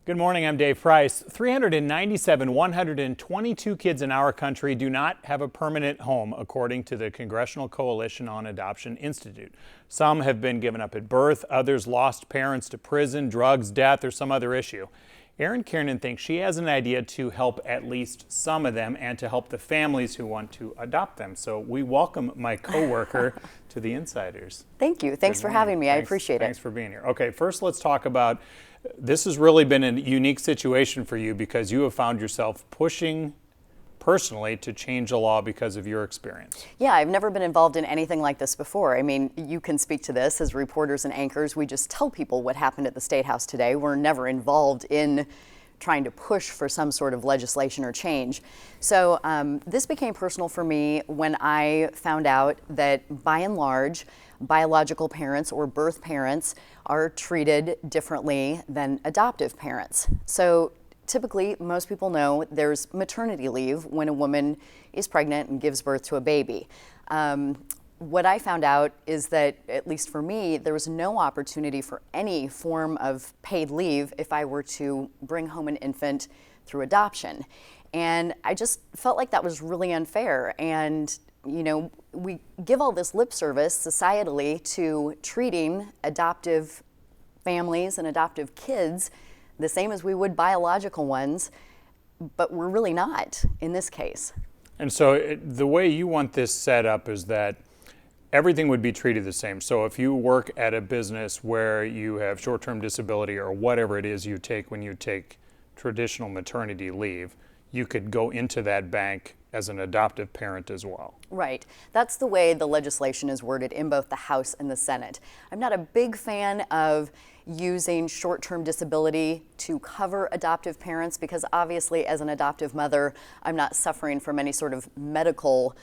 Good morning, I'm Dave Price. 122 kids in our country do not have a permanent home, according to the Congressional Coalition on Adoption Institute. Some have been given up at birth, others lost parents to prison, drugs, death, or some other issue. Erin Kiernan thinks she has an idea to help at least some of them and to help the families who want to adopt them. So we welcome my coworker to the Insiders. Thank you. Thanks for having me. I appreciate it. Thanks for being here. Okay, first let's talk about, this has really been a unique situation for you because you have found yourself pushing personally to change the law because of your experience. Yeah, I've never been involved in anything like this before. I mean, you can speak to this as reporters and anchors. We just tell people what happened at the State House today. We're never involved in trying to push for some sort of legislation or change. So this became personal for me when I found out that by and large, biological parents or birth parents are treated differently than adoptive parents. So typically, most people know there's maternity leave when a woman is pregnant and gives birth to a baby. What I found out is that, at least for me, there was no opportunity for any form of paid leave if I were to bring home an infant through adoption. And I just felt like that was really unfair. And, you know, we give all this lip service societally to treating adoptive families and adoptive kids the same as we would biological ones, but we're really not in this case. And so the way you want this set up is that everything would be treated the same. So if you work at a business where you have short-term disability or whatever it is you take when you take traditional maternity leave, you could go into that bank as an adoptive parent as well. Right. That's the way the legislation is worded in both the House and the Senate. I'm not a big fan of using short-term disability to cover adoptive parents because obviously as an adoptive mother, I'm not suffering from any sort of medical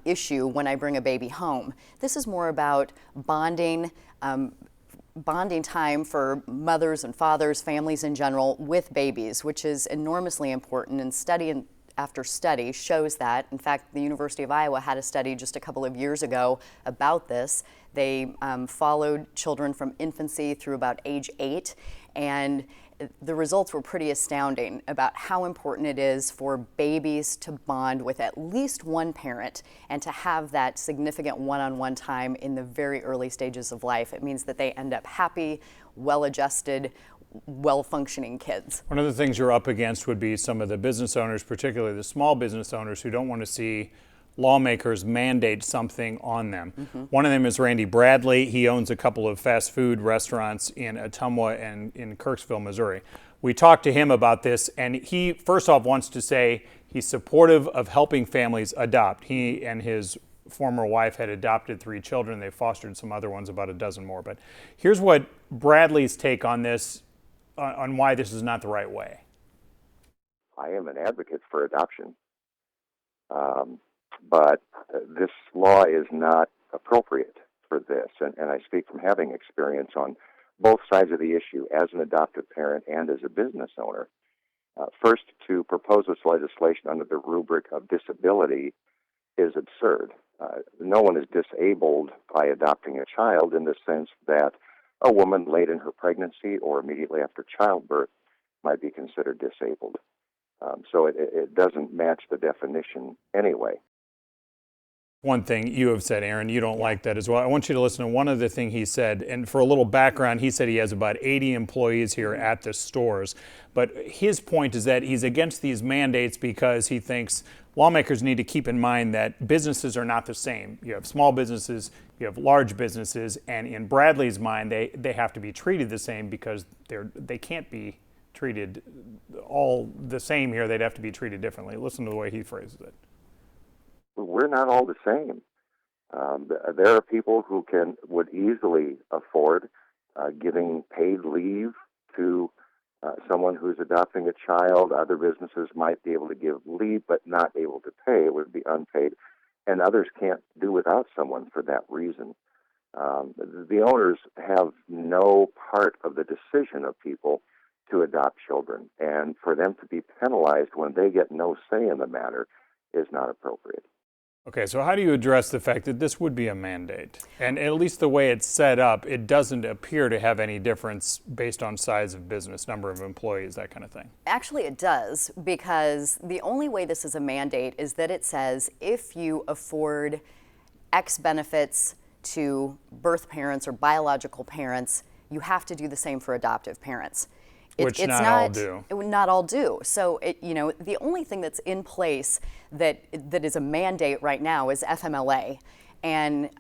issue when I bring a baby home. This is more about bonding time for mothers and fathers, families in general, with babies, which is enormously important, and study after study shows that. In fact, the University of Iowa had a study just a couple of years ago about this. They followed children from infancy through about age 8, and the results were pretty astounding about how important it is for babies to bond with at least one parent and to have that significant one-on-one time in the very early stages of life. It means that they end up happy, well-adjusted, well-functioning kids. One of the things you're up against would be some of the business owners, particularly the small business owners, who don't want to see lawmakers mandate something on them. One of them is Randy Bradley. He owns a couple of fast food restaurants in Ottumwa and in Kirksville, Missouri. We talked to him about this, and he first off wants to say he's supportive of helping families adopt. He and his former wife had adopted 3 children. They fostered some other ones, about a dozen more. But here's what Bradley's take on this, on why this is not the right way. I am an advocate for adoption, but this law is not appropriate for this. And I speak from having experience on both sides of the issue as an adoptive parent and as a business owner. First, to propose this legislation under the rubric of disability is absurd. No one is disabled by adopting a child in the sense that a woman late in her pregnancy or immediately after childbirth might be considered disabled. So it doesn't match the definition anyway. One thing you have said, Erin, you don't like that as well. I want you to listen to one other thing he said. And for a little background, he said he has about 80 employees here at the stores. But his point is that he's against these mandates because he thinks lawmakers need to keep in mind that businesses are not the same. You have small businesses, you have large businesses, and in Bradley's mind, they have to be treated the same because they can't be treated all the same here. They'd have to be treated differently. Listen to the way he phrases it. We're not all the same. There are people who would easily afford giving paid leave to someone who's adopting a child. Other businesses might be able to give leave but not able to pay. It would be unpaid. And others can't do without someone for that reason. The owners have no part of the decision of people to adopt children. And for them to be penalized when they get no say in the matter is not appropriate. Okay, so how do you address the fact that this would be a mandate? And at least the way it's set up, it doesn't appear to have any difference based on size of business, number of employees, that kind of thing. Actually, it does, because the only way this is a mandate is that it says if you afford X benefits to birth parents or biological parents, you have to do the same for adoptive parents. Which not all do. Not all do. So, the only thing that's in place that is a mandate right now is FMLA. And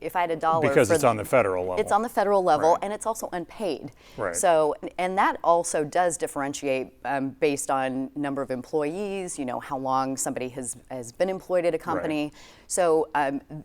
if I had a dollar because it's on the federal level. It's on the federal level, Right. and it's also unpaid. Right. So, and that also does differentiate based on number of employees, how long somebody has been employed at a company. Right. So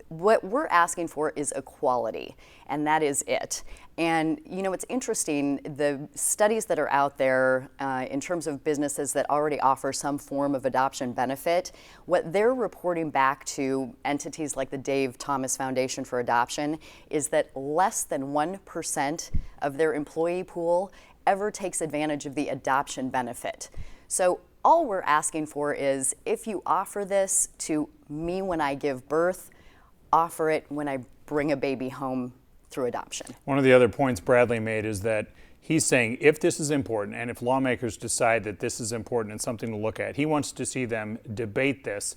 what we're asking for is equality, and that is it. And it's interesting, the studies that are out there in terms of businesses that already offer some form of adoption benefit, what they're reporting back to entities like the Dave Thomas Foundation for Adoption is that less than 1% of their employee pool ever takes advantage of the adoption benefit. So all we're asking for is, if you offer this to me when I give birth, offer it when I bring a baby home through adoption. One of the other points Bradley made is that he's saying if this is important and if lawmakers decide that this is important and something to look at, he wants to see them debate this.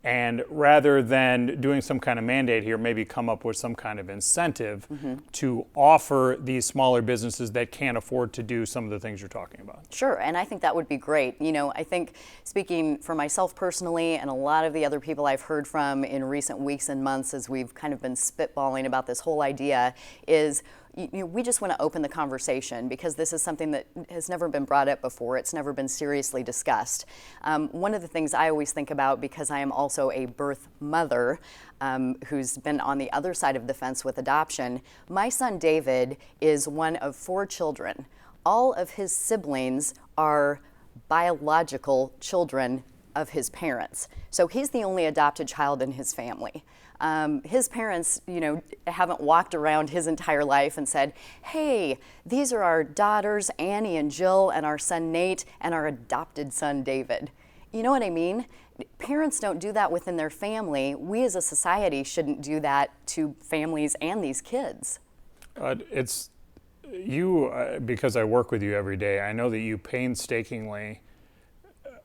And rather than doing some kind of mandate here, maybe come up with some kind of incentive to offer these smaller businesses that can't afford to do some of the things you're talking about. Sure, and I think that would be great. I think, speaking for myself personally and a lot of the other people I've heard from in recent weeks and months as we've kind of been spitballing about this whole idea, is we just want to open the conversation, because this is something that has never been brought up before. It's never been seriously discussed. One of the things I always think about, because I am also a birth mother who's been on the other side of the fence with adoption, my son David is one of 4 children. All of his siblings are biological children of his parents. So he's the only adopted child in his family. His parents, haven't walked around his entire life and said, hey, these are our daughters, Annie and Jill, and our son Nate, and our adopted son David. You know what I mean? Parents don't do that within their family. We as a society shouldn't do that to families and these kids. It's you, because I work with you every day, I know that you painstakingly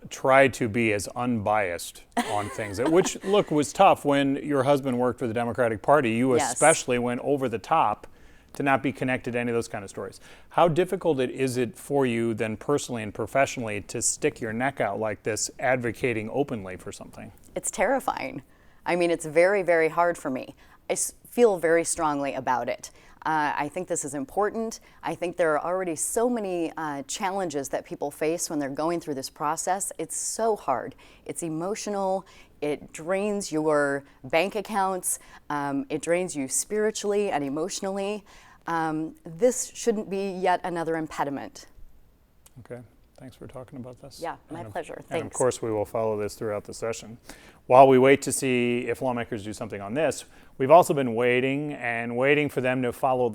try to be as unbiased on things, which, look, was tough when your husband worked for the Democratic Party. You Yes. especially went over the top to not be connected to any of those kind of stories. How difficult is it for you then personally and professionally to stick your neck out like this, advocating openly for something? It's terrifying. I mean, it's very, very hard for me. I feel very strongly about it. I think this is important. I think there are already so many challenges that people face when they're going through this process. It's so hard. It's emotional. It drains your bank accounts. It drains you spiritually and emotionally. This shouldn't be yet another impediment. Okay. Thanks for talking about this. Yeah, my pleasure. And of Thanks. course, we will follow this throughout the session. While we wait to see if lawmakers do something on this, we've also been waiting for them to follow